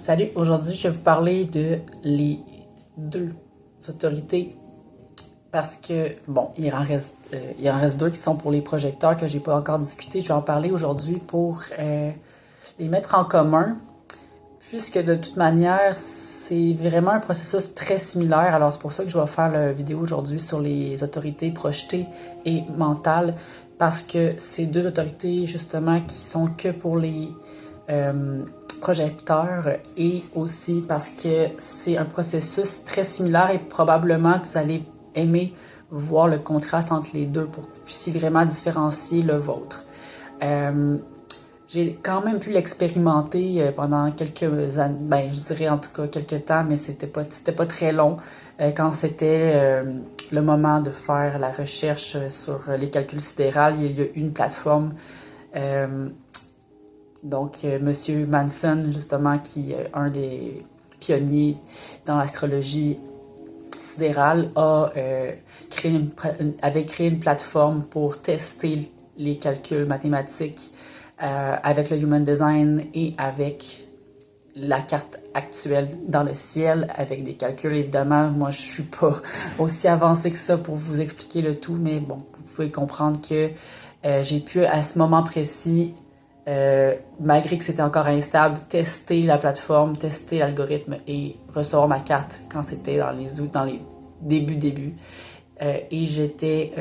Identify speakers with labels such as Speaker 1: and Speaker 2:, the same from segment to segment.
Speaker 1: Salut, aujourd'hui je vais vous parler de les deux autorités parce que, bon, il en reste deux qui sont pour les projecteurs que j'ai pas encore discuté. Je vais en parler aujourd'hui pour les mettre en commun puisque de toute manière c'est vraiment un processus très similaire. Alors c'est pour ça que je vais faire la vidéo aujourd'hui sur les autorités projetées et mentales parce que ces deux autorités justement qui sont que pour les projecteurs et aussi parce que c'est un processus très similaire et probablement que vous allez aimer voir le contraste entre les deux pour que vous puissiez vraiment différencier le vôtre. J'ai quand même pu l'expérimenter pendant quelques années, ben je dirais en tout cas quelques temps, mais c'était pas très long quand c'était le moment de faire la recherche sur les calculs sidérales. Il y a eu une plateforme donc, Monsieur Manson, justement, qui est un des pionniers dans l'astrologie sidérale, avait créé une plateforme pour tester les calculs mathématiques avec le Human Design et avec la carte actuelle dans le ciel, avec des calculs. Évidemment, moi, je suis pas aussi avancée que ça pour vous expliquer le tout, mais bon, vous pouvez comprendre que j'ai pu, à ce moment précis, malgré que c'était encore instable, tester la plateforme, tester l'algorithme et recevoir ma carte quand c'était dans les débuts. Et j'étais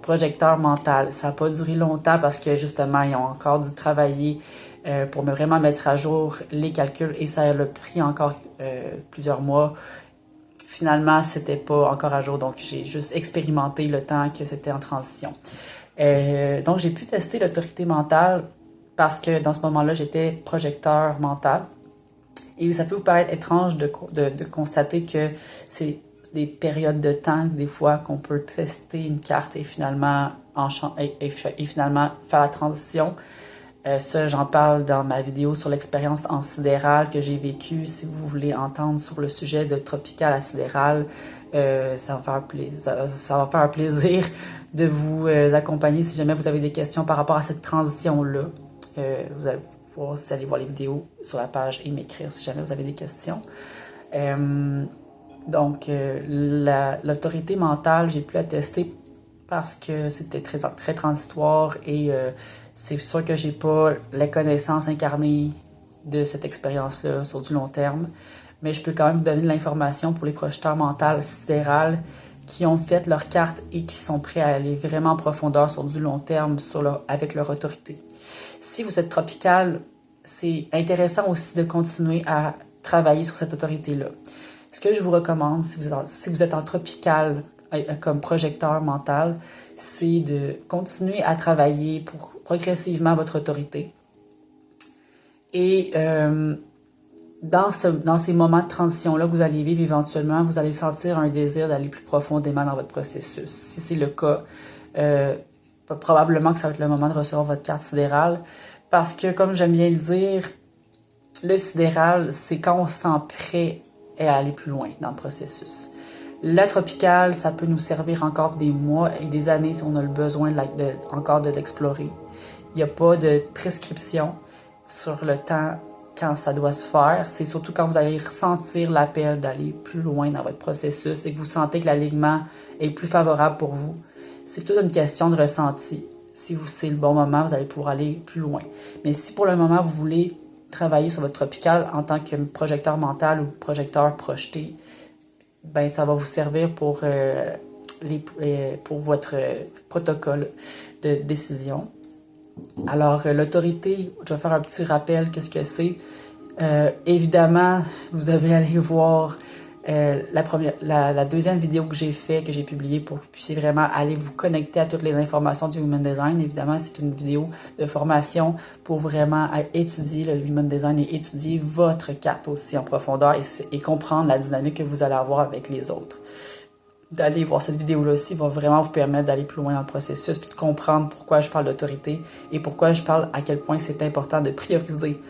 Speaker 1: projecteur mental. Ça n'a pas duré longtemps parce que justement, ils ont encore dû travailler pour me vraiment mettre à jour les calculs et ça a pris encore plusieurs mois. Finalement, c'était pas encore à jour, donc j'ai juste expérimenté le temps que c'était en transition. Donc, j'ai pu tester l'autorité mentale parce que dans ce moment-là, j'étais projecteur mental. Et ça peut vous paraître étrange de constater que c'est des périodes de temps, des fois, qu'on peut tester une carte et finalement, finalement faire la transition. Ça, j'en parle dans ma vidéo sur l'expérience en sidéral que j'ai vécue. Si vous voulez entendre sur le sujet de tropical à sidéral, ça va faire un plaisir de vous accompagner si jamais vous avez des questions par rapport à cette transition-là. Vous allez pouvoir aussi aller voir les vidéos sur la page et m'écrire si jamais vous avez des questions. Donc, l'autorité mentale, j'ai pu la tester parce que c'était très transitoire et c'est sûr que j'ai pas la connaissance incarnée de cette expérience-là sur du long terme, mais je peux quand même vous donner de l'information pour les projeteurs mentaux sidérales qui ont fait leur carte et qui sont prêts à aller vraiment en profondeur sur du long terme avec leur autorité. Si vous êtes tropical, c'est intéressant aussi de continuer à travailler sur cette autorité-là. Ce que je vous recommande, si vous êtes en tropical comme projecteur mental, c'est de continuer à travailler pour progressivement votre autorité. Et dans ces moments de transition-là que vous allez vivre éventuellement, vous allez sentir un désir d'aller plus profondément dans votre processus. Si c'est le cas, probablement que ça va être le moment de recevoir votre carte sidérale. Parce que, comme j'aime bien le dire, le sidéral, c'est quand on se sent prêt à aller plus loin dans le processus. La tropicale, ça peut nous servir encore des mois et des années si on a le besoin encore de l'explorer. Il n'y a pas de prescription sur le temps quand ça doit se faire. C'est surtout quand vous allez ressentir l'appel d'aller plus loin dans votre processus et que vous sentez que l'alignement est plus favorable pour vous. C'est toute une question de ressenti. Si c'est le bon moment, vous allez pouvoir aller plus loin. Mais si pour le moment, vous voulez travailler sur votre tropical en tant que projecteur mental ou projecteur projeté, ben ça va vous servir pour votre protocole de décision. Alors, l'autorité, je vais faire un petit rappel, qu'est-ce que c'est. Évidemment, vous devez aller voir la deuxième vidéo que j'ai publiée pour que vous puissiez vraiment aller vous connecter à toutes les informations du Human Design. Évidemment, c'est une vidéo de formation pour vraiment étudier le Human Design et étudier votre carte aussi en profondeur et comprendre la dynamique que vous allez avoir avec les autres. D'aller voir cette vidéo-là aussi va vraiment vous permettre d'aller plus loin dans le processus puis de comprendre pourquoi je parle d'autorité et pourquoi je parle à quel point c'est important de prioriser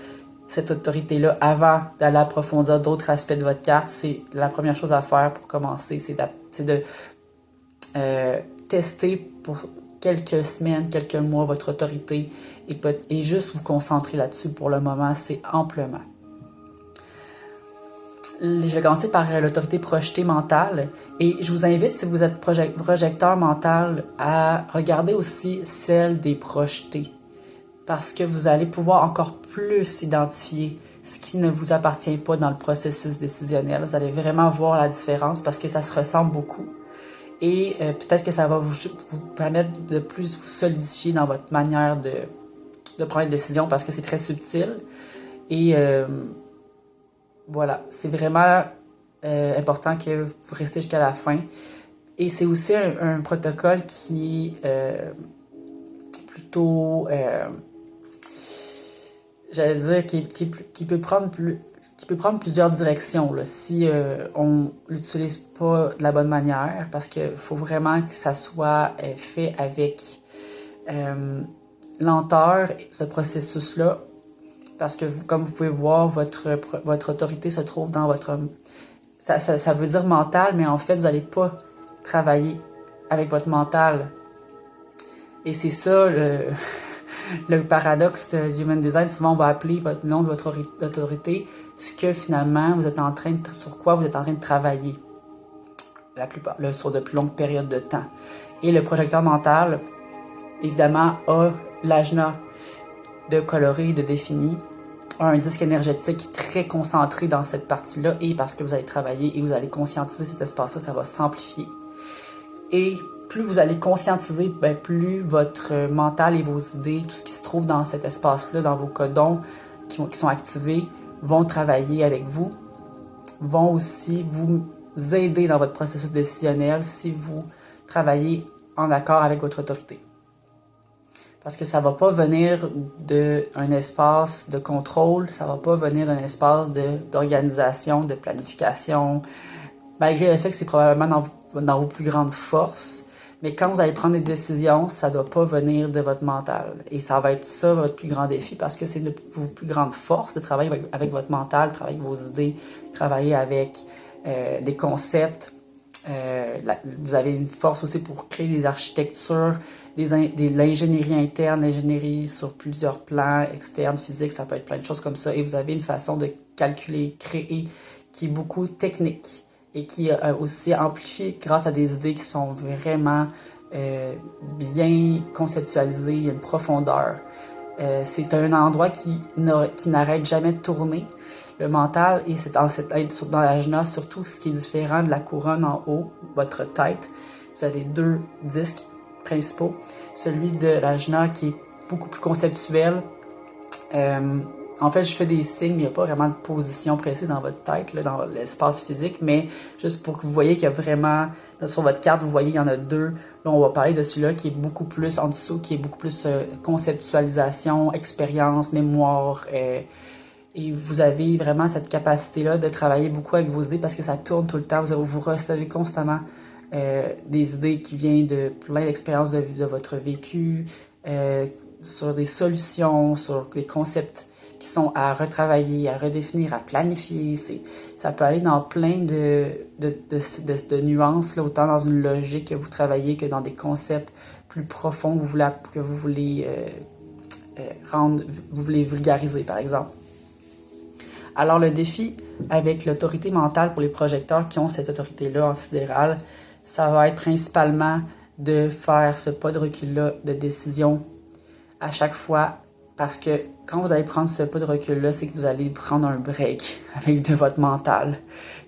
Speaker 1: cette autorité-là avant d'aller approfondir d'autres aspects de votre carte. C'est la première chose à faire pour commencer, c'est de tester pour quelques semaines, quelques mois votre autorité et juste vous concentrer là-dessus pour le moment, c'est amplement. Je vais commencer par l'autorité projetée mentale. Et je vous invite, si vous êtes projecteur mental, à regarder aussi celle des projetés. Parce que vous allez pouvoir encore plus identifier ce qui ne vous appartient pas dans le processus décisionnel. Vous allez vraiment voir la différence parce que ça se ressemble beaucoup. Et peut-être que ça va vous permettre de plus vous solidifier dans votre manière de prendre une décision parce que c'est très subtil. Et voilà, c'est vraiment important que vous restez jusqu'à la fin. Et c'est aussi un protocole qui est plutôt, j'allais dire, qui peut prendre plusieurs directions là, si on l'utilise pas de la bonne manière, parce qu'il faut vraiment que ça soit fait avec lenteur, ce processus-là, parce que comme vous pouvez voir, votre autorité se trouve dans votre... Ça veut dire mental, mais en fait, vous n'allez pas travailler avec votre mental. Et c'est ça le paradoxe du Human Design. Souvent, on va appeler le nom de votre autorité ce que finalement, sur quoi vous êtes en train de travailler sur de plus longues périodes de temps. Et le projecteur mental, évidemment, a l'ajna de coloré, de défini, un disque énergétique très concentré dans cette partie-là, et parce que vous allez travailler et vous allez conscientiser cet espace-là, ça va s'amplifier. Et plus vous allez conscientiser, plus votre mental et vos idées, tout ce qui se trouve dans cet espace-là, dans vos codons qui sont activés, vont travailler avec vous, vont aussi vous aider dans votre processus décisionnel si vous travaillez en accord avec votre autorité. Parce que ça ne va pas venir d'un espace de contrôle, ça ne va pas venir d'un espace d'organisation, de planification, malgré le fait que c'est probablement dans vos plus grandes forces. Mais quand vous allez prendre des décisions, ça ne doit pas venir de votre mental. Et ça va être ça votre plus grand défi parce que c'est vos plus grandes forces de travailler avec votre mental, travailler avec vos idées, travailler avec des concepts. Vous avez une force aussi pour créer des architectures, l'ingénierie interne, l'ingénierie sur plusieurs plans, externes, physiques, ça peut être plein de choses comme ça. Et vous avez une façon de calculer, créer qui est beaucoup technique et qui est aussi amplifiée grâce à des idées qui sont vraiment bien conceptualisées, il y a une profondeur. C'est un endroit qui n'arrête jamais de tourner. Le mental, et c'est dans l'ajna, surtout ce qui est différent de la couronne en haut, votre tête. Vous avez deux disques principaux. Celui de l'ajna qui est beaucoup plus conceptuel. En fait, je fais des signes, mais il n'y a pas vraiment de position précise dans votre tête, là, dans l'espace physique, mais juste pour que vous voyez qu'il y a vraiment, là, sur votre carte, vous voyez qu'il y en a deux. Là, on va parler de celui-là qui est beaucoup plus en dessous, qui est beaucoup plus conceptualisation, expérience, mémoire. Et vous avez vraiment cette capacité-là de travailler beaucoup avec vos idées parce que ça tourne tout le temps. Vous recevez constamment des idées qui viennent de plein d'expériences de votre vécu, sur des solutions, sur des concepts qui sont à retravailler, à redéfinir, à planifier. Ça peut aller dans plein de nuances, là, autant dans une logique que vous travaillez que dans des concepts plus profonds que vous voulez vulgariser, par exemple. Alors, le défi avec l'autorité mentale pour les projecteurs qui ont cette autorité-là en sidéral, ça va être principalement de faire ce pas de recul-là de décision à chaque fois, parce que quand vous allez prendre ce pas de recul-là, c'est que vous allez prendre un break avec de votre mental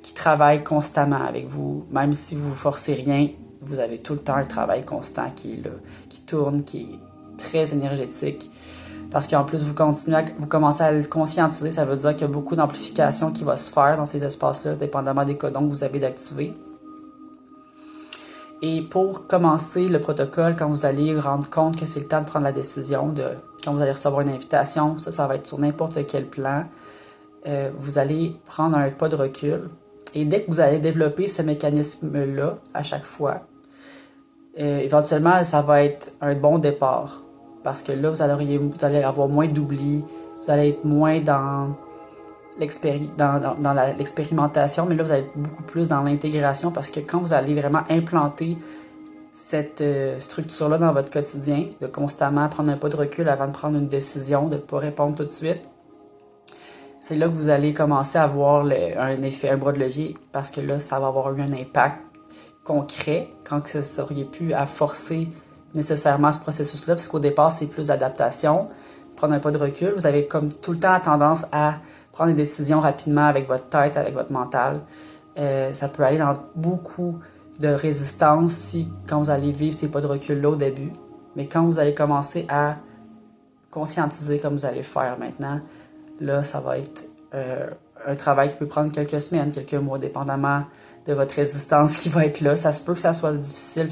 Speaker 1: qui travaille constamment avec vous. Même si vous ne forcez rien, vous avez tout le temps un travail constant qui est là, qui tourne, qui est très énergétique. Parce qu'en plus, vous commencez à le conscientiser, ça veut dire qu'il y a beaucoup d'amplification qui va se faire dans ces espaces-là, dépendamment des codons que vous avez d'activer. Et pour commencer le protocole, quand vous allez vous rendre compte que c'est le temps de prendre la décision, quand vous allez recevoir une invitation, ça va être sur n'importe quel plan, vous allez prendre un pas de recul. Et dès que vous allez développer ce mécanisme-là à chaque fois, éventuellement, ça va être un bon départ. Parce que là, vous allez avoir moins d'oubli, vous allez être moins dans l'expérimentation, mais là, vous allez être beaucoup plus dans l'intégration parce que quand vous allez vraiment implanter cette structure-là dans votre quotidien, de constamment prendre un pas de recul avant de prendre une décision, de ne pas répondre tout de suite, c'est là que vous allez commencer à voir un bras de levier, parce que là, ça va avoir eu un impact concret quand que vous auriez pu à forcer nécessairement ce processus-là, parce qu'au départ, c'est plus d'adaptation, prendre un pas de recul. Vous avez comme tout le temps la tendance à prendre des décisions rapidement avec votre tête, avec votre mental. Ça peut aller dans beaucoup de résistance quand vous allez vivre ces pas de recul-là au début. Mais quand vous allez commencer à conscientiser comme vous allez le faire maintenant, là, ça va être un travail qui peut prendre quelques semaines, quelques mois, dépendamment de votre résistance qui va être là. Ça se peut que ça soit difficile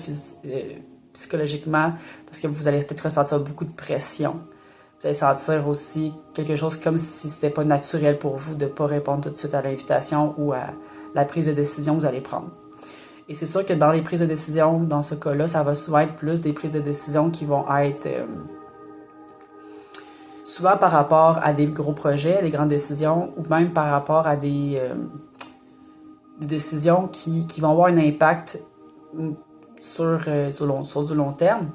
Speaker 1: psychologiquement, parce que vous allez peut-être ressentir beaucoup de pression. Vous allez sentir aussi quelque chose comme si c'était pas naturel pour vous de pas répondre tout de suite à l'invitation ou à la prise de décision que vous allez prendre. Et c'est sûr que dans les prises de décision, dans ce cas-là, ça va souvent être plus des prises de décision qui vont être souvent par rapport à des gros projets, des grandes décisions, ou même par rapport à des décisions qui vont avoir un impact sur du long terme.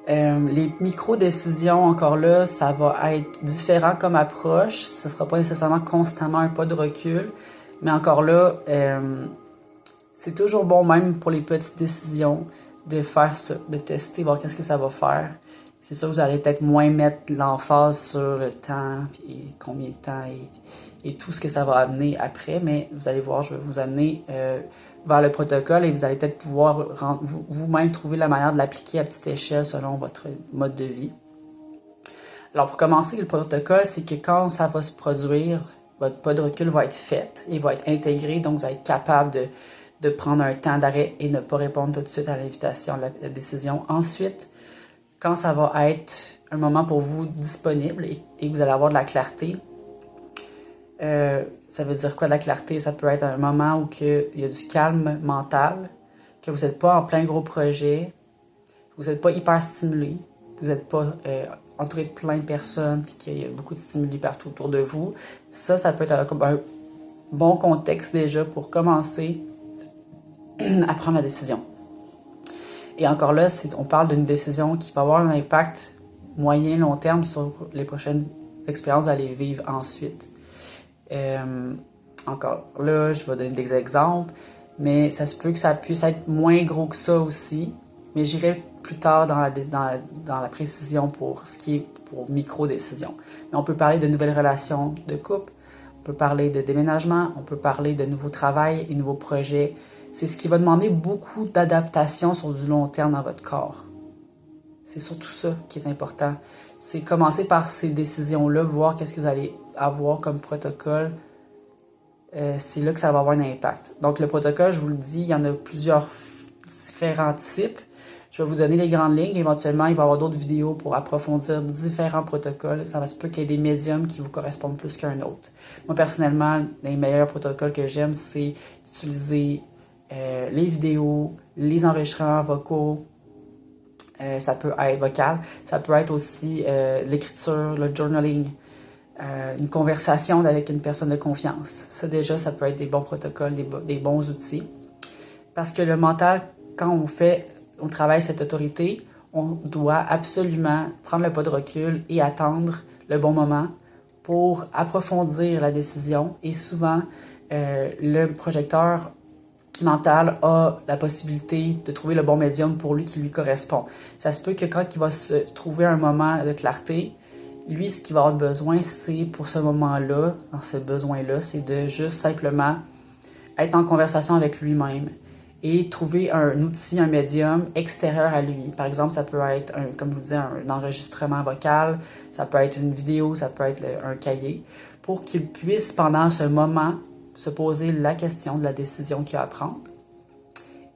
Speaker 1: Les micro-décisions, encore là, ça va être différent comme approche. Ce ne sera pas nécessairement constamment un pas de recul. Mais encore là, c'est toujours bon, même pour les petites décisions, de faire ça, de tester, voir qu'est-ce que ça va faire. C'est sûr que vous allez peut-être moins mettre l'emphase sur le temps, et combien de temps, et tout ce que ça va amener après. Mais vous allez voir, je vais vous amener vers le protocole et vous allez peut-être pouvoir vous-même trouver la manière de l'appliquer à petite échelle selon votre mode de vie. Alors pour commencer, le protocole, c'est que quand ça va se produire, votre pas de recul va être fait et va être intégré, donc vous allez être capable de prendre un temps d'arrêt et ne pas répondre tout de suite à l'invitation, à la décision. Ensuite, quand ça va être un moment pour vous disponible et vous allez avoir de la clarté, ça veut dire quoi de la clarté? Ça peut être un moment où il y a du calme mental, que vous n'êtes pas en plein gros projet, vous n'êtes pas hyper stimulé, vous n'êtes pas entouré de plein de personnes, puis qu'il y a beaucoup de stimuli partout autour de vous. Ça peut être un bon contexte déjà pour commencer à prendre la décision. Et encore là, on parle d'une décision qui va avoir un impact moyen, long terme sur les prochaines expériences que vous allez vivre ensuite. Encore là, je vais donner des exemples, mais ça se peut que ça puisse être moins gros que ça aussi, mais j'irai plus tard dans la précision pour ce qui est pour micro-décisions. Mais on peut parler de nouvelles relations de couple, on peut parler de déménagement, on peut parler de nouveaux travails et nouveaux projets. C'est ce qui va demander beaucoup d'adaptation sur du long terme dans votre corps. C'est surtout ça qui est important. C'est commencer par ces décisions-là, voir qu'est-ce que vous allez avoir comme protocole. C'est là que ça va avoir un impact. Donc le protocole, je vous le dis, il y en a plusieurs différents types. Je vais vous donner les grandes lignes. Éventuellement, il va y avoir d'autres vidéos pour approfondir différents protocoles. Ça va se peut qu'il y ait des médiums qui vous correspondent plus qu'un autre. Moi, personnellement, les meilleurs protocoles que j'aime, c'est d'utiliser les vidéos, les enregistrements vocaux, ça peut être vocal, ça peut être aussi l'écriture, le journaling, une conversation avec une personne de confiance. Ça déjà, ça peut être des bons protocoles, des bons outils. Parce que le mental, quand on travaille cette autorité, on doit absolument prendre le pas de recul et attendre le bon moment pour approfondir la décision. Et souvent, le projecteur mental a la possibilité de trouver le bon médium pour lui qui lui correspond. Ça se peut que quand il va se trouver un moment de clarté, lui, ce qu'il va avoir besoin, c'est pour ce moment-là, dans ce besoin-là, c'est de juste simplement être en conversation avec lui-même et trouver un outil, un médium extérieur à lui. Par exemple, ça peut être, comme je vous disais, un enregistrement vocal, ça peut être une vidéo, ça peut être un cahier, pour qu'il puisse, pendant ce moment, se poser la question de la décision qu'il a à prendre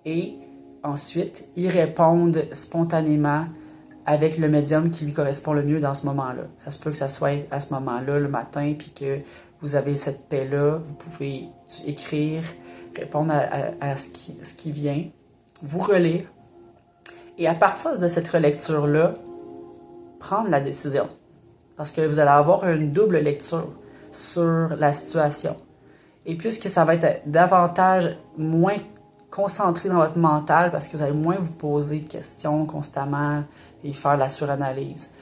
Speaker 1: et ensuite y répondre spontanément avec le médium qui lui correspond le mieux dans ce moment-là. Ça se peut que ça soit à ce moment-là, le matin, puis que vous avez cette paix-là, vous pouvez écrire, répondre à ce qui vient, vous relire, et à partir de cette relecture-là, prendre la décision. Parce que vous allez avoir une double lecture sur la situation. Et puisque ça va être davantage moins concentré dans votre mental, parce que vous allez moins vous poser de questions constamment et faire la suranalyse,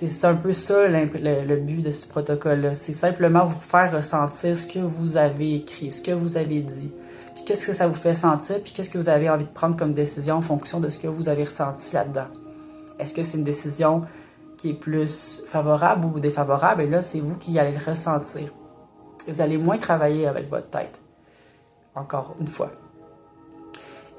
Speaker 1: C'est un peu ça le but de ce protocole-là. C'est simplement vous faire ressentir ce que vous avez écrit, ce que vous avez dit. Puis qu'est-ce que ça vous fait sentir, puis qu'est-ce que vous avez envie de prendre comme décision en fonction de ce que vous avez ressenti là-dedans. Est-ce que c'est une décision qui est plus favorable ou défavorable? Et là, c'est vous qui allez le ressentir. Et vous allez moins travailler avec votre tête. Encore une fois.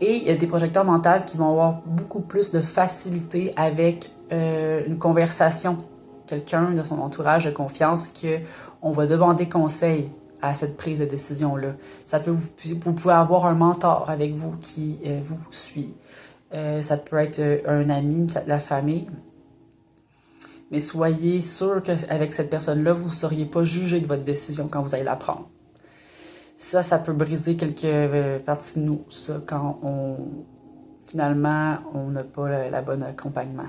Speaker 1: Et il y a des projecteurs mentaux qui vont avoir beaucoup plus de facilité avec une conversation. Quelqu'un de son entourage de confiance qu'on va demander conseil à cette prise de décision-là. Ça peut vous pouvez avoir un mentor avec vous qui vous suit. Ça peut être un ami, peut-être la famille. Mais soyez sûr qu'avec cette personne-là, vous ne seriez pas jugé de votre décision quand vous allez la prendre. Ça peut briser quelques parties de nous, ça, quand finalement, on n'a pas la bonne accompagnement.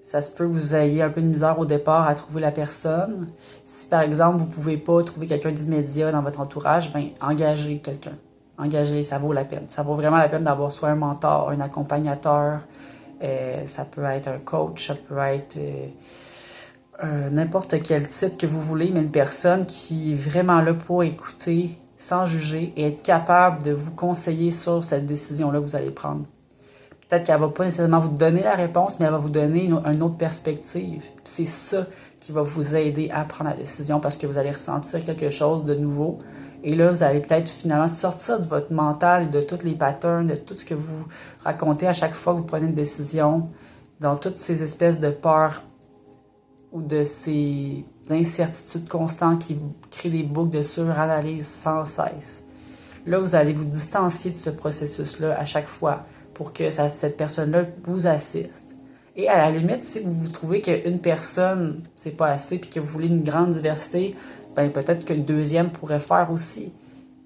Speaker 1: Ça se peut que vous ayez un peu de misère au départ à trouver la personne. Si, par exemple, vous ne pouvez pas trouver quelqu'un d'immédiat dans votre entourage, bien, engagez quelqu'un. Engagez, ça vaut la peine. Ça vaut vraiment la peine d'avoir soit un mentor, un accompagnateur, ça peut être un coach, ça peut être n'importe quel titre que vous voulez, mais une personne qui est vraiment là pour écouter, sans juger, et être capable de vous conseiller sur cette décision-là que vous allez prendre. Peut-être qu'elle ne va pas nécessairement vous donner la réponse, mais elle va vous donner une autre perspective. C'est ça qui va vous aider à prendre la décision parce que vous allez ressentir quelque chose de nouveau. Et là, vous allez peut-être finalement sortir de votre mental, de tous les patterns, de tout ce que vous racontez à chaque fois que vous prenez une décision, dans toutes ces espèces de peurs ou de ces incertitudes constantes qui créent des boucles de suranalyse sans cesse. Là, vous allez vous distancier de ce processus-là à chaque fois pour que cette personne-là vous assiste. Et à la limite, si vous trouvez qu'une personne, c'est pas assez, puis que vous voulez une grande diversité, ben peut-être qu'une deuxième pourrait faire aussi.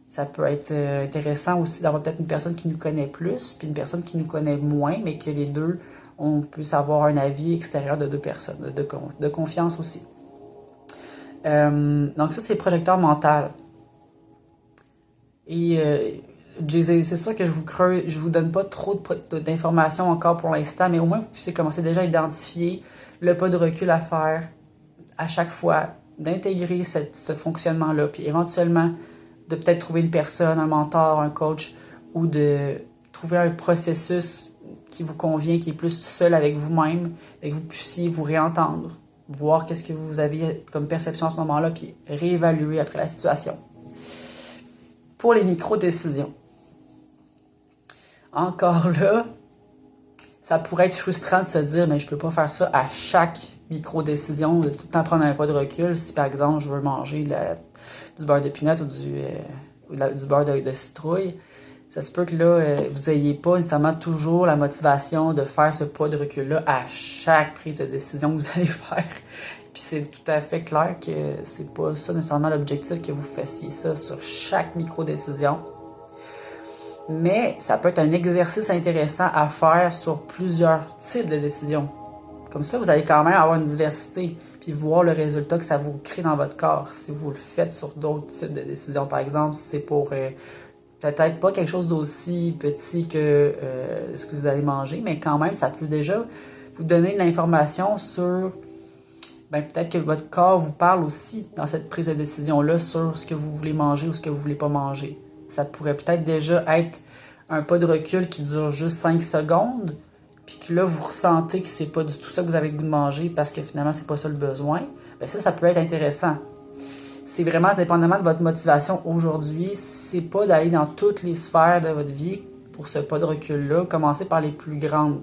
Speaker 1: Ça peut être intéressant aussi d'avoir peut-être une personne qui nous connaît plus, puis une personne qui nous connaît moins, mais que les deux, on puisse avoir un avis extérieur de deux personnes, de confiance aussi. Donc ça, c'est projecteur mental. Et c'est sûr que je vous donne pas trop d'informations encore pour l'instant, mais au moins vous puissiez commencer déjà à identifier le pas de recul à faire à chaque fois, d'intégrer ce fonctionnement-là, puis éventuellement de peut-être trouver une personne, un mentor, un coach, ou de trouver un processus qui vous convient, qui est plus seul avec vous-même, et que vous puissiez vous réentendre, voir qu'est-ce que vous avez comme perception à ce moment-là, puis réévaluer après la situation. Pour les micro-décisions. Encore là, ça pourrait être frustrant de se dire, mais je peux pas faire ça à chaque micro-décision, de tout le temps prendre un pas de recul. Si par exemple, je veux manger du beurre de pinot ou du beurre de citrouille, ça se peut que là, vous n'ayez pas nécessairement toujours la motivation de faire ce pas de recul-là à chaque prise de décision que vous allez faire. Puis c'est tout à fait clair que c'est pas ça nécessairement l'objectif, que vous fassiez ça sur chaque micro-décision. Mais ça peut être un exercice intéressant à faire sur plusieurs types de décisions. Comme ça, vous allez quand même avoir une diversité, puis voir le résultat que ça vous crée dans votre corps. Si vous le faites sur d'autres types de décisions, par exemple, si c'est pour peut-être pas quelque chose d'aussi petit que ce que vous allez manger, mais quand même, ça peut déjà vous donner de l'information sur... Ben, peut-être que votre corps vous parle aussi dans cette prise de décision-là sur ce que vous voulez manger ou ce que vous voulez pas manger. Ça pourrait peut-être déjà être un pas de recul qui dure juste 5 secondes, puis que là, vous ressentez que c'est pas du tout ça que vous avez le goût de manger parce que finalement, c'est pas ça le besoin. Bien ça peut être intéressant. C'est vraiment dépendamment de votre motivation aujourd'hui. C'est pas d'aller dans toutes les sphères de votre vie pour ce pas de recul-là. Commencez par les plus grandes.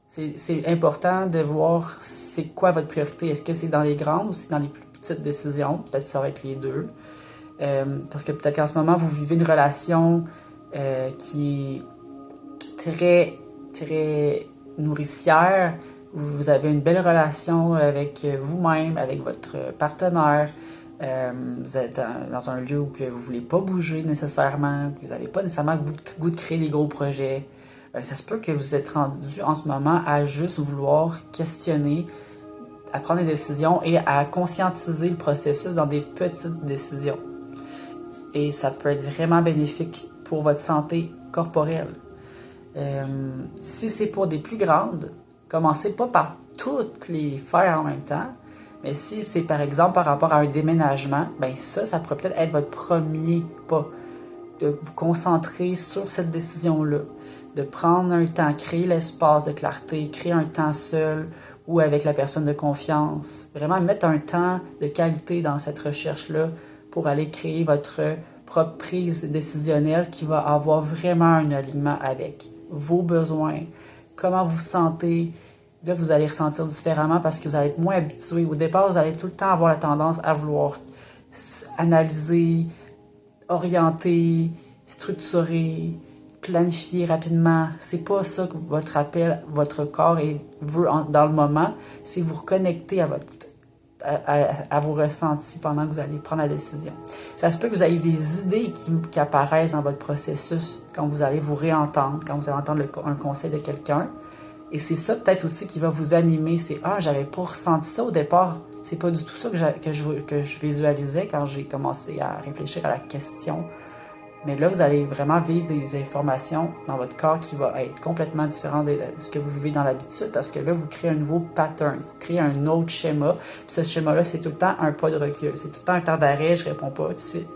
Speaker 1: C'est important de voir c'est quoi votre priorité. Est-ce que c'est dans les grandes ou c'est dans les plus petites décisions? Peut-être que ça va être les deux. Parce que peut-être qu'en ce moment, vous vivez une relation qui est très, très nourricière. Vous avez une belle relation avec vous-même, avec votre partenaire. Vous êtes dans un lieu où vous ne voulez pas bouger nécessairement, que vous n'avez pas nécessairement le goût de créer des gros projets. Ça se peut que vous êtes rendu en ce moment à juste vouloir questionner, à prendre des décisions et à conscientiser le processus dans des petites décisions. Et ça peut être vraiment bénéfique pour votre santé corporelle. Si c'est pour des plus grandes, commencez pas par toutes les faire en même temps. Mais si c'est par exemple par rapport à un déménagement, ben ça pourrait peut-être être votre premier pas. De vous concentrer sur cette décision-là. De prendre un temps, créer l'espace de clarté, créer un temps seul ou avec la personne de confiance. Vraiment mettre un temps de qualité dans cette recherche-là pour aller créer votre propre prise décisionnelle qui va avoir vraiment un alignement avec vos besoins, comment vous vous sentez. Là, vous allez ressentir différemment parce que vous allez être moins habitué. Au départ, vous allez tout le temps avoir la tendance à vouloir analyser, orienter, structurer, planifier rapidement. C'est pas ça que votre appel, votre corps veut dans le moment. C'est vous reconnecter à vos ressentis pendant que vous allez prendre la décision. Ça se peut que vous ayez des idées qui apparaissent dans votre processus quand vous allez vous réentendre, quand vous allez entendre un conseil de quelqu'un. Et c'est ça peut-être aussi qui va vous animer. C'est « Ah, j'avais pas ressenti ça au départ. » C'est pas du tout ça que je visualisais quand j'ai commencé à réfléchir à la question. Mais là, vous allez vraiment vivre des informations dans votre corps qui va être complètement différent de ce que vous vivez dans l'habitude parce que là, vous créez un nouveau pattern, vous créez un autre schéma. Puis ce schéma-là, c'est tout le temps un pas de recul. C'est tout le temps un temps d'arrêt, je réponds pas tout de suite.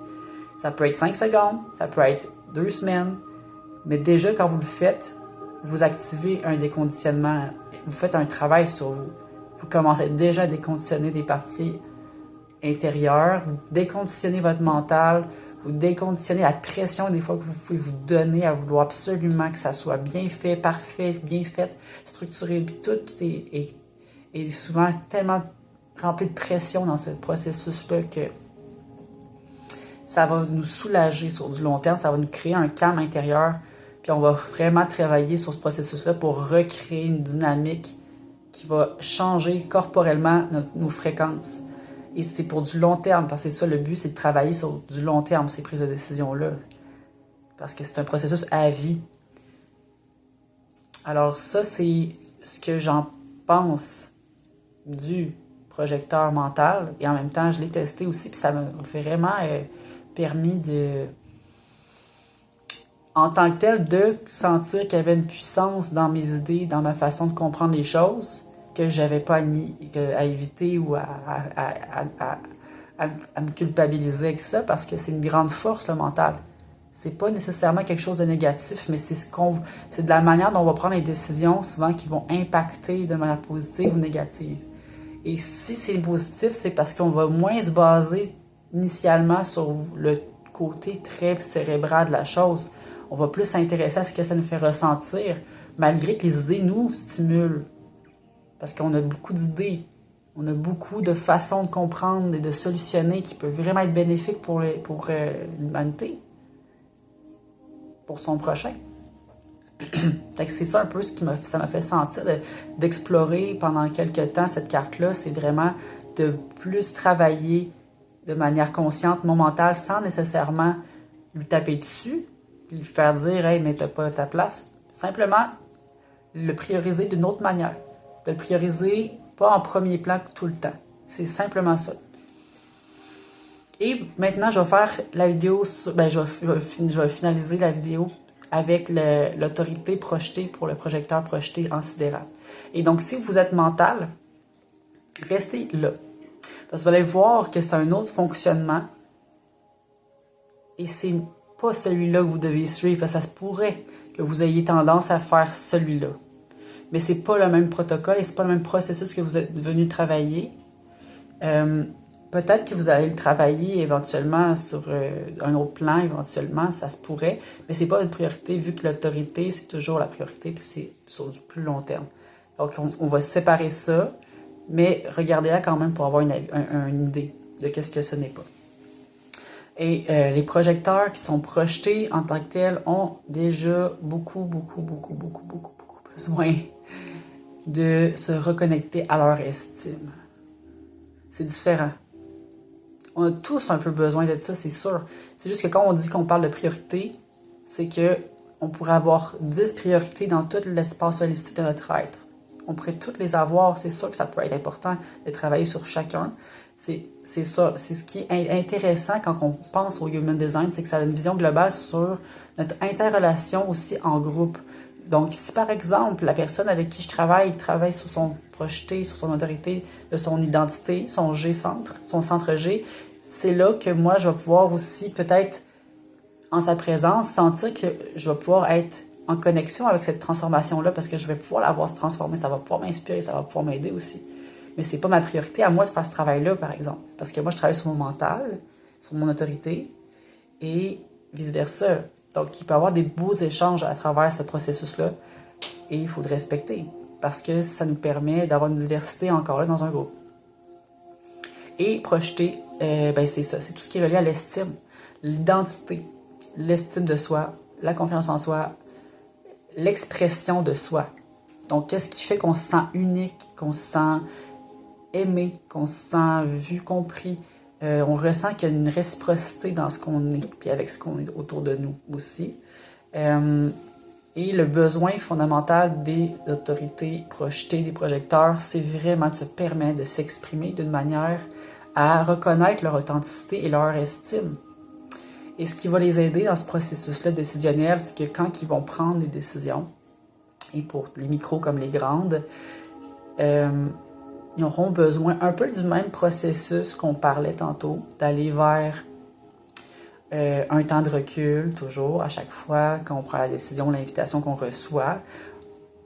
Speaker 1: Ça peut être 5 secondes, ça peut être 2 semaines. Mais déjà, quand vous le faites, vous activez un déconditionnement. Vous faites un travail sur vous. Vous commencez déjà à déconditionner des parties intérieures. Vous déconditionnez votre mental. Vous déconditionnez la pression des fois que vous pouvez vous donner à vouloir absolument que ça soit bien fait, parfait, bien fait, structuré. Puis tout est souvent tellement rempli de pression dans ce processus-là que ça va nous soulager sur du long terme. Ça va nous créer un calme intérieur. Puis on va vraiment travailler sur ce processus-là pour recréer une dynamique qui va changer corporellement nos fréquences. Et c'est pour du long terme, parce que c'est ça le but, c'est de travailler sur du long terme, ces prises de décision-là. Parce que c'est un processus à vie. Alors ça, c'est ce que j'en pense du projecteur mental. Et en même temps, je l'ai testé aussi, puis ça m'a vraiment permis de... en tant que tel, de sentir qu'il y avait une puissance dans mes idées, dans ma façon de comprendre les choses, que j'avais pas à éviter ou à me culpabiliser avec ça, parce que c'est une grande force, le mental. C'est pas nécessairement quelque chose de négatif, mais c'est de la manière dont on va prendre les décisions, souvent, qui vont impacter de manière positive ou négative. Et si c'est positif, c'est parce qu'on va moins se baser initialement sur le côté très cérébral de la chose. On va plus s'intéresser à ce que ça nous fait ressentir, malgré que les idées nous stimulent. Parce qu'on a beaucoup d'idées, on a beaucoup de façons de comprendre et de solutionner qui peuvent vraiment être bénéfiques pour l'humanité, pour son prochain. C'est ça un peu ce qui ça m'a fait sentir d'explorer pendant quelques temps cette carte-là. C'est vraiment de plus travailler de manière consciente mon mental sans nécessairement lui taper dessus, lui faire dire « Hey, mais t'as pas ta place ». Simplement le prioriser d'une autre manière. De le prioriser pas en premier plan tout le temps. C'est simplement ça. Et maintenant, je vais faire la vidéo, je vais finaliser la vidéo avec l'autorité projetée pour le projecteur projeté en sidéral. Et donc, si vous êtes mental, restez là. Parce que vous allez voir que c'est un autre fonctionnement et c'est pas celui-là que vous devez suivre. Parce que ça se pourrait que vous ayez tendance à faire celui-là. Mais c'est pas le même protocole et c'est pas le même processus que vous êtes venu travailler. Peut-être que vous allez le travailler éventuellement sur un autre plan, éventuellement, ça se pourrait, mais c'est pas une priorité vu que l'autorité, c'est toujours la priorité, puis c'est sur du plus long terme. Donc, on va séparer ça, mais regardez-la quand même pour avoir une idée de qu'est-ce que ce n'est pas. Et les projecteurs qui sont projetés en tant que tels ont déjà beaucoup besoin de se reconnecter à leur estime. C'est différent. On a tous un peu besoin de ça, c'est sûr. C'est juste que quand on dit qu'on parle de priorité, c'est que on pourrait avoir 10 priorités dans tout l'espace holistique de notre être. On pourrait toutes les avoir. C'est sûr que ça peut être important de travailler sur chacun. C'est ça. C'est ce qui est intéressant quand on pense au Human Design, c'est que ça a une vision globale sur notre interrelation aussi en groupe. Donc, si par exemple, la personne avec qui je travaille sur projeter sur son autorité, de son identité, son G-centre, son centre G, c'est là que moi, je vais pouvoir aussi, peut-être, en sa présence, sentir que je vais pouvoir être en connexion avec cette transformation-là parce que je vais pouvoir la voir se transformer, ça va pouvoir m'inspirer, ça va pouvoir m'aider aussi. Mais c'est pas ma priorité à moi de faire ce travail-là, par exemple. Parce que moi, je travaille sur mon mental, sur mon autorité et vice-versa. Donc, il peut y avoir des beaux échanges à travers ce processus-là et il faut le respecter parce que ça nous permet d'avoir une diversité encore là dans un groupe. Et projeter, c'est ça, c'est tout ce qui est relié à l'estime, l'identité, l'estime de soi, la confiance en soi, l'expression de soi. Donc, qu'est-ce qui fait qu'on se sent unique, qu'on se sent aimé, qu'on se sent vu, compris. On ressent qu'il y a une réciprocité dans ce qu'on est, puis avec ce qu'on est autour de nous aussi. Et le besoin fondamental des autorités projetées, des projecteurs, c'est vraiment de se permettre de s'exprimer d'une manière à reconnaître leur authenticité et leur estime. Et ce qui va les aider dans ce processus-là décisionnel, c'est que quand ils vont prendre des décisions, et pour les micros comme les grandes, ils auront besoin un peu du même processus qu'on parlait tantôt, d'aller vers un temps de recul, toujours, à chaque fois qu'on prend la décision, l'invitation qu'on reçoit.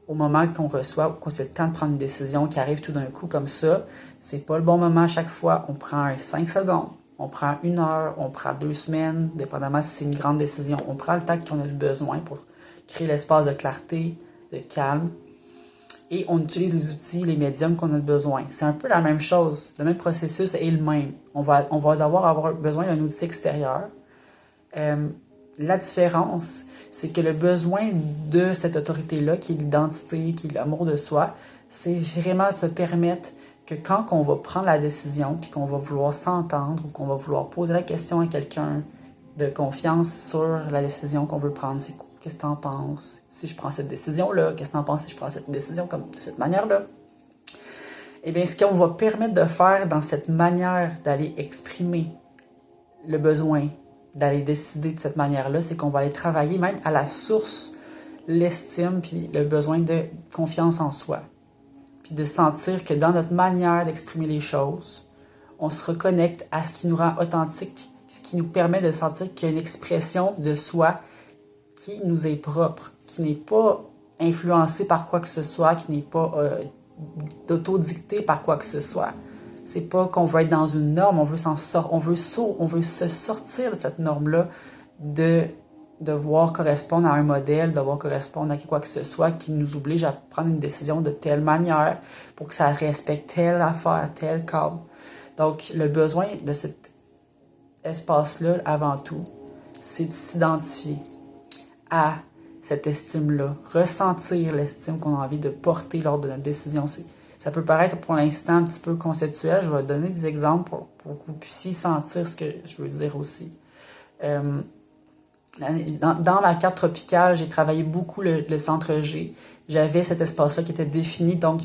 Speaker 1: Au moment qu'on reçoit, qu'on c'est le temps de prendre une décision qui arrive tout d'un coup comme ça, c'est pas le bon moment à chaque fois. On prend 5 secondes, on prend 1 heure, on prend 2 semaines, dépendamment si c'est une grande décision. On prend le temps qu'on a besoin pour créer l'espace de clarté, de calme. Et on utilise les outils, les médiums qu'on a besoin. C'est un peu la même chose. Le même processus est le même. On va d'abord avoir besoin d'un outil extérieur. La différence, c'est que le besoin de cette autorité-là, qui est l'identité, qui est l'amour de soi, c'est vraiment se permettre que quand on va prendre la décision, puis qu'on va vouloir s'entendre, ou qu'on va vouloir poser la question à quelqu'un de confiance sur la décision qu'on veut prendre, c'est quoi? Qu'est-ce que tu en penses? Si je prends cette décision-là, qu'est-ce que tu en penses si je prends cette décision de cette manière-là? Eh bien, ce qu'on va permettre de faire dans cette manière d'aller exprimer le besoin, d'aller décider de cette manière-là, c'est qu'on va aller travailler même à la source, l'estime, puis le besoin de confiance en soi. Puis de sentir que dans notre manière d'exprimer les choses, on se reconnecte à ce qui nous rend authentique, ce qui nous permet de sentir qu'il y a une expression de soi qui nous est propre, qui n'est pas influencé par quoi que ce soit, qui n'est pas d'autodicté par quoi que ce soit. C'est pas qu'on veut être dans une norme, on veut se sortir de cette norme-là, de devoir correspondre à un modèle, devoir correspondre à quoi que ce soit qui nous oblige à prendre une décision de telle manière pour que ça respecte telle affaire, tel cadre. Donc, le besoin de cet espace-là, avant tout, c'est de s'identifier à cette estime-là, ressentir l'estime qu'on a envie de porter lors de notre décision. Ça peut paraître pour l'instant un petit peu conceptuel. Je vais donner des exemples pour que vous puissiez sentir ce que je veux dire aussi. Dans ma carte tropicale, j'ai travaillé beaucoup le centre G. J'avais cet espace-là qui était défini, donc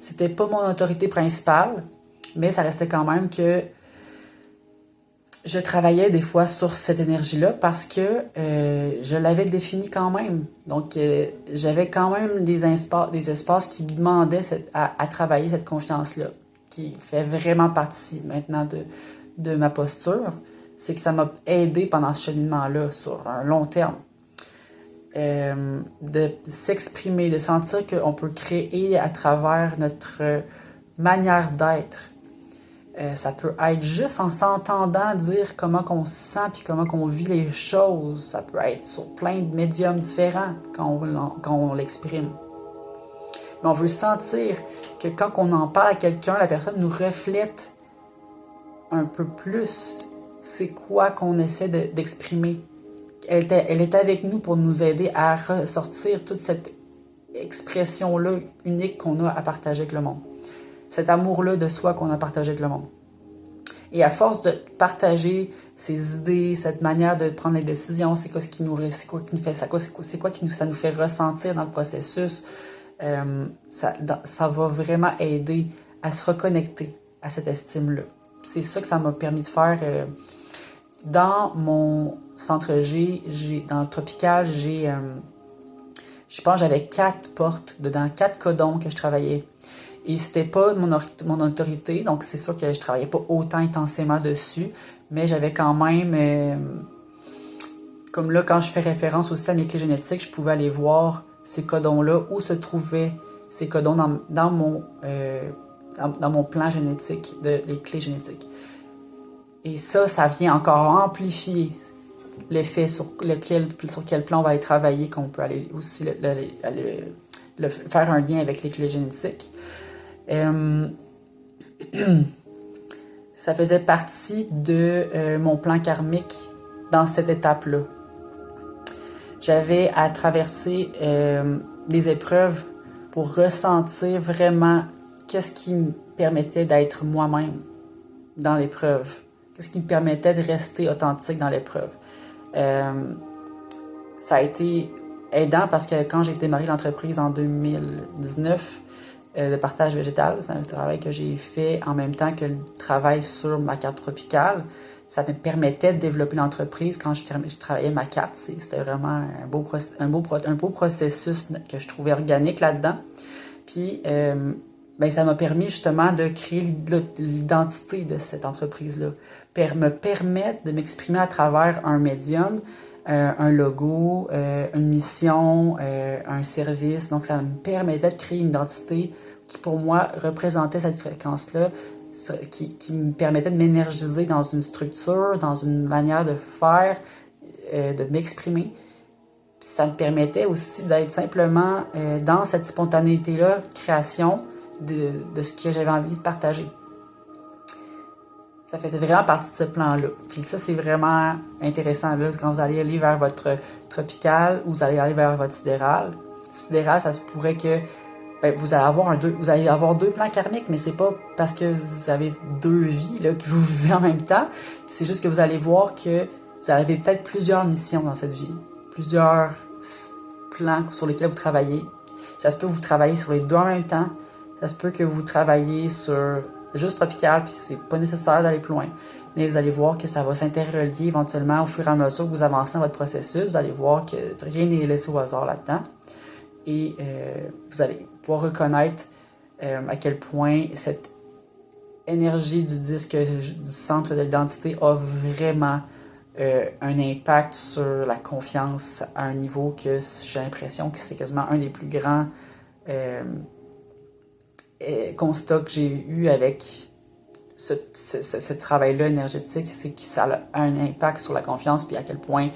Speaker 1: c'était pas mon autorité principale, mais ça restait quand même que je travaillais des fois sur cette énergie-là parce que je l'avais définie quand même. Donc, j'avais quand même des espaces qui demandaient à travailler cette confiance-là, qui fait vraiment partie maintenant de ma posture. C'est que ça m'a aidé pendant ce cheminement-là sur un long terme. De s'exprimer, de sentir qu'on peut créer à travers notre manière d'être. Ça peut être juste en s'entendant dire comment qu'on se sent puis comment qu'on vit les choses. Ça peut être sur plein de médiums différents quand on l'exprime. Mais on veut sentir que quand on en parle à quelqu'un, la personne nous reflète un peu plus c'est quoi qu'on essaie d'exprimer. Elle est avec nous pour nous aider à ressortir toute cette expression-là unique qu'on a à partager avec le monde. Cet amour-là de soi qu'on a partagé avec le monde. Et à force de partager ces idées, cette manière de prendre les décisions, c'est quoi qui nous fait ça, c'est quoi ça nous fait ressentir dans le processus, ça va vraiment aider à se reconnecter à cette estime-là. C'est ça que ça m'a permis de faire. Dans mon centre G, dans le tropical, je pense que j'avais 4 portes dedans, 4 codons que je travaillais. Et c'était pas mon autorité, donc c'est sûr que je travaillais pas autant intensément dessus, mais j'avais quand même, comme là, quand je fais référence aussi à mes clés génétiques, je pouvais aller voir ces codons-là, où se trouvaient ces codons dans mon plan génétique, les clés génétiques. Et ça vient encore amplifier l'effet sur quel plan on va aller travailler, qu'on peut aller aussi faire un lien avec les clés génétiques. Ça faisait partie de mon plan karmique dans cette étape-là. J'avais à traverser des épreuves pour ressentir vraiment qu'est-ce qui me permettait d'être moi-même dans l'épreuve. Qu'est-ce qui me permettait de rester authentique dans l'épreuve. Ça a été aidant parce que quand j'ai démarré l'entreprise en 2019, de partage végétal, c'est un travail que j'ai fait en même temps que le travail sur ma carte tropicale. Ça me permettait de développer l'entreprise quand je travaillais ma carte. C'était vraiment un beau processus que je trouvais organique là-dedans. Puis, ça m'a permis justement de créer l'identité de cette entreprise-là. Me permettre de m'exprimer à travers un médium, un logo, une mission, un service. Donc, ça me permettait de créer une identité qui, pour moi, représentait cette fréquence-là, qui me permettait de m'énergiser dans une structure, dans une manière de faire, de m'exprimer. Ça me permettait aussi d'être simplement dans cette spontanéité-là, création de ce que j'avais envie de partager. Ça faisait vraiment partie de ce plan-là. Puis ça, c'est vraiment intéressant là, quand vous allez aller vers votre tropical ou vous allez aller vers votre sidéral. Sidéral, ça se pourrait que vous allez avoir deux plans karmiques, mais c'est pas parce que vous avez deux vies là, que vous vivez en même temps. C'est juste que vous allez voir que vous avez peut-être plusieurs missions dans cette vie. Plusieurs plans sur lesquels vous travaillez. Ça se peut que vous travaillez sur les deux en même temps. Ça se peut que vous travaillez sur juste tropical, puis c'est pas nécessaire d'aller plus loin. Mais vous allez voir que ça va s'interrelier éventuellement au fur et à mesure que vous avancez dans votre processus. Vous allez voir que rien n'est laissé au hasard là-dedans. Et vous allez pouvoir reconnaître à quel point cette énergie du disque du centre de l'identité a vraiment un impact sur la confiance à un niveau que j'ai l'impression que c'est quasiment un des plus grands constat que j'ai eu avec ce travail-là énergétique, c'est que ça a un impact sur la confiance, puis à quel point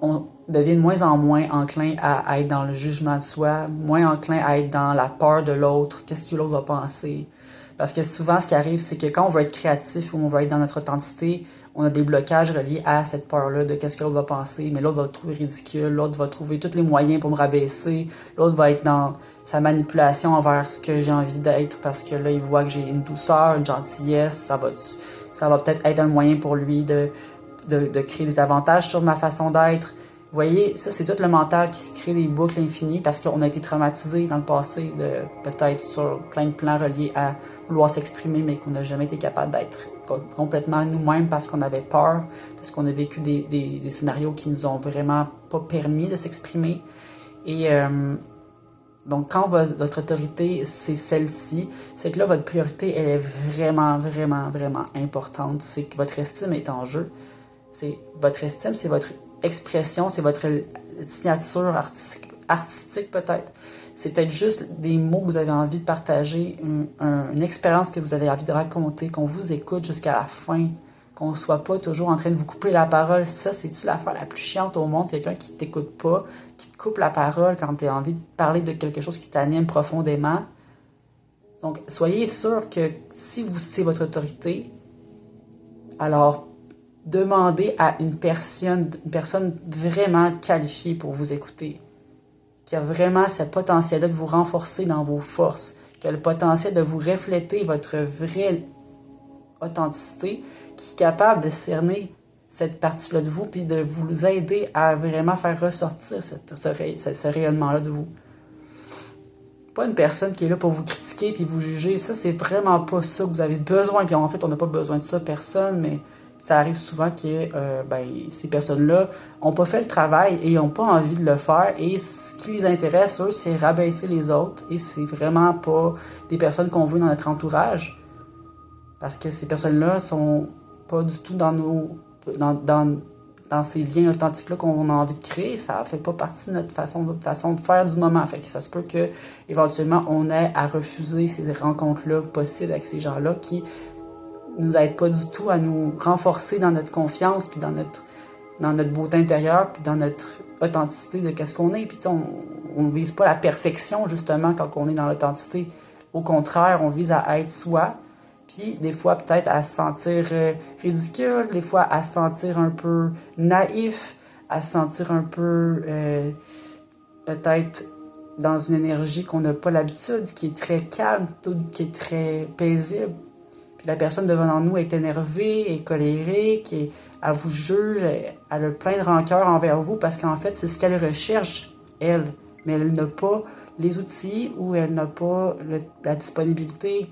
Speaker 1: on devient de moins en moins enclin à être dans le jugement de soi, moins enclin à être dans la peur de l'autre, qu'est-ce que l'autre va penser. Parce que souvent, ce qui arrive, c'est que quand on veut être créatif ou on veut être dans notre authenticité, on a des blocages reliés à cette peur-là de qu'est-ce que l'autre va penser, mais l'autre va le trouver ridicule, l'autre va trouver tous les moyens pour me rabaisser, l'autre va être dans sa manipulation envers ce que j'ai envie d'être parce que là, il voit que j'ai une douceur, une gentillesse, ça va peut-être être un moyen pour lui de créer des avantages sur ma façon d'être. Vous voyez, ça, c'est tout le mental qui se crée des boucles infinies parce qu'on a été traumatisé dans le passé peut-être sur plein de plans reliés à vouloir s'exprimer, mais qu'on n'a jamais été capable d'être complètement nous-mêmes parce qu'on avait peur, parce qu'on a vécu des scénarios qui nous ont vraiment pas permis de s'exprimer. Et donc, quand votre autorité, c'est celle-ci, c'est que là, votre priorité, elle est vraiment, vraiment, vraiment importante. C'est que votre estime est en jeu. Votre estime, c'est votre expression, c'est votre signature artistique peut-être. C'est peut-être juste des mots que vous avez envie de partager, une expérience que vous avez envie de raconter, qu'on vous écoute jusqu'à la fin, qu'on ne soit pas toujours en train de vous couper la parole. Ça, c'est-tu l'affaire la plus chiante au monde? Quelqu'un qui ne t'écoute pas, qui te coupe la parole quand tu as envie de parler de quelque chose qui t'anime profondément. Donc, soyez sûr que si c'est votre autorité, alors demandez à une personne vraiment qualifiée pour vous écouter, qui a vraiment ce potentiel-là de vous renforcer dans vos forces, qui a le potentiel de vous refléter votre vraie authenticité, qui est capable de cerner cette partie-là de vous, puis de vous aider à vraiment faire ressortir ce rayonnement-là de vous. Pas une personne qui est là pour vous critiquer puis vous juger. Ça, c'est vraiment pas ça que vous avez besoin. Puis en fait, on n'a pas besoin de ça, personne, mais ça arrive souvent que ben, ces personnes-là n'ont pas fait le travail et n'ont pas envie de le faire. Et ce qui les intéresse, eux, c'est rabaisser les autres. Et c'est vraiment pas des personnes qu'on veut dans notre entourage. Parce que ces personnes-là sont pas du tout dans ces liens authentiques-là qu'on a envie de créer. Ça fait pas partie de notre façon de faire du moment. Fait que ça se peut que éventuellement on ait à refuser ces rencontres-là possibles avec ces gens-là qui nous aident pas du tout à nous renforcer dans notre confiance, puis dans notre beauté intérieure, puis dans notre authenticité de qu'est-ce qu'on est. Puis on vise pas la perfection, justement, quand on est dans l'authenticité. Au contraire, on vise à être soi, puis des fois peut-être à se sentir ridicule, des fois à se sentir un peu naïf, à se sentir un peu peut-être dans une énergie qu'on n'a pas l'habitude, qui est très calme, qui est très paisible. Puis la personne devant nous est énervée, est colérique, elle vous juge, elle a plein de rancœur envers vous parce qu'en fait, c'est ce qu'elle recherche, elle. Mais elle n'a pas les outils ou elle n'a pas la disponibilité.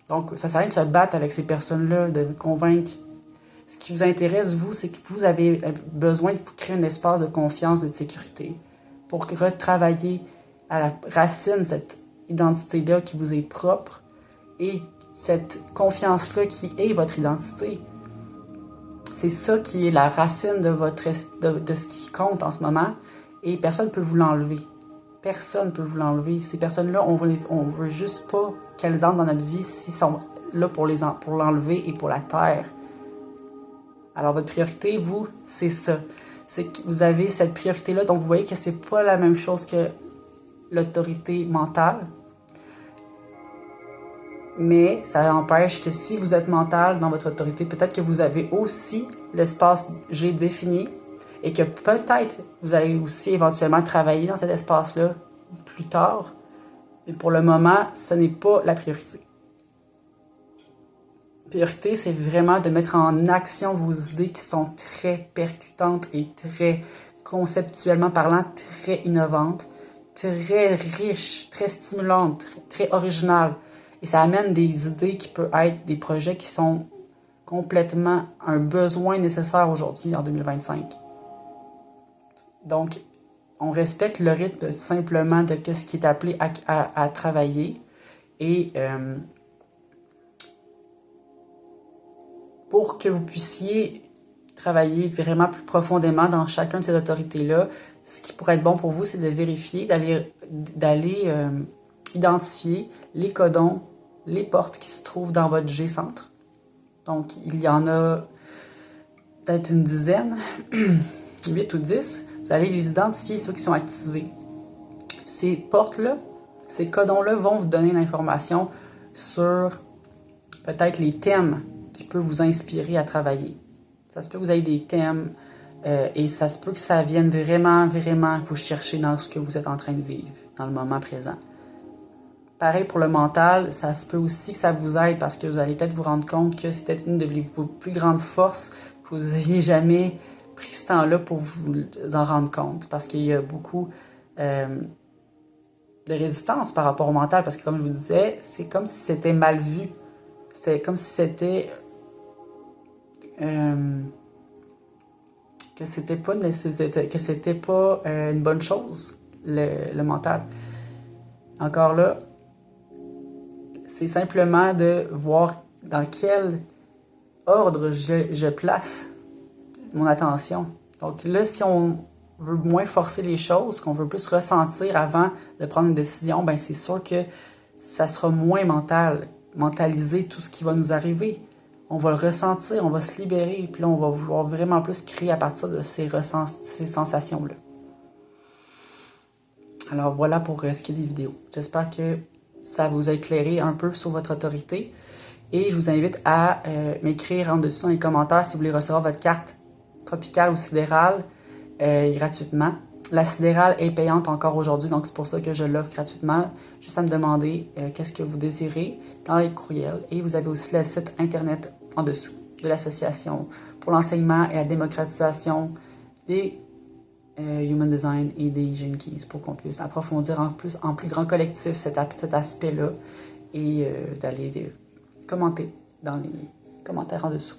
Speaker 1: Donc, ça sert à rien de se battre avec ces personnes-là, de vous convaincre. Ce qui vous intéresse, vous, c'est que vous avez besoin de créer un espace de confiance et de sécurité pour retravailler à la racine cette identité-là qui vous est propre et cette confiance-là qui est votre identité. C'est ça qui est la racine de ce qui compte en ce moment et personne ne peut vous l'enlever. Personne ne peut vous l'enlever. Ces personnes-là, on veut juste pas qu'elles entrent dans notre vie s'ils sont là pour l'enlever et pour la taire. Alors, votre priorité, vous, c'est ça. C'est que vous avez cette priorité-là. Donc, vous voyez que c'est pas la même chose que l'autorité mentale. Mais ça empêche que si vous êtes mental dans votre autorité, peut-être que vous avez aussi l'espace G défini et que peut-être vous allez aussi éventuellement travailler dans cet espace-là plus tard. Mais pour le moment, ce n'est pas la priorité. La priorité, c'est vraiment de mettre en action vos idées qui sont très percutantes et très conceptuellement parlant, très innovantes, très riches, très stimulantes, très originales. Et ça amène des idées qui peuvent être des projets qui sont complètement un besoin nécessaire aujourd'hui en 2025. Donc, on respecte le rythme simplement de ce qui est appelé à travailler. Et pour que vous puissiez travailler vraiment plus profondément dans chacun de ces autorités-là, ce qui pourrait être bon pour vous, c'est de vérifier, d'aller identifier les codons, les portes qui se trouvent dans votre G-centre. Donc, il y en a peut-être une dizaine, 8 ou 10. Vous allez les identifier, ceux qui sont activés. Ces portes-là, ces codons-là vont vous donner l'information sur peut-être les thèmes qui peuvent vous inspirer à travailler. Ça se peut que vous ayez des thèmes et ça se peut que ça vienne vraiment, vraiment vous chercher dans ce que vous êtes en train de vivre, dans le moment présent. Pareil pour le mental, ça se peut aussi que ça vous aide parce que vous allez peut-être vous rendre compte que c'est peut-être une de vos plus grandes forces que vous n'ayez jamais pris ce temps-là pour vous en rendre compte. Parce qu'il y a beaucoup de résistance par rapport au mental. Parce que comme je vous disais, c'est comme si c'était mal vu. C'est comme si c'était... que c'était pas une bonne chose, le mental. Encore là, c'est simplement de voir dans quel ordre je place mon attention. Donc là, si on veut moins forcer les choses, qu'on veut plus ressentir avant de prendre une décision, ben c'est sûr que ça sera moins mentaliser tout ce qui va nous arriver. On va le ressentir, on va se libérer, puis là, on va vouloir vraiment plus créer à partir de ces sensations-là. Alors voilà pour ce qui est des vidéos. J'espère que ça vous a éclairé un peu sur votre autorité. Et je vous invite à m'écrire en dessous dans les commentaires si vous voulez recevoir votre carte tropicale ou sidérale gratuitement. La sidérale est payante encore aujourd'hui, donc c'est pour ça que je l'offre gratuitement. Juste à me demander qu'est-ce que vous désirez dans les courriels. Et vous avez aussi le site internet en dessous de l'association pour l'enseignement et la démocratisation des Human Design et des Gene Keys pour qu'on puisse approfondir en plus grand collectif cet aspect-là et d'aller commenter dans les commentaires en dessous.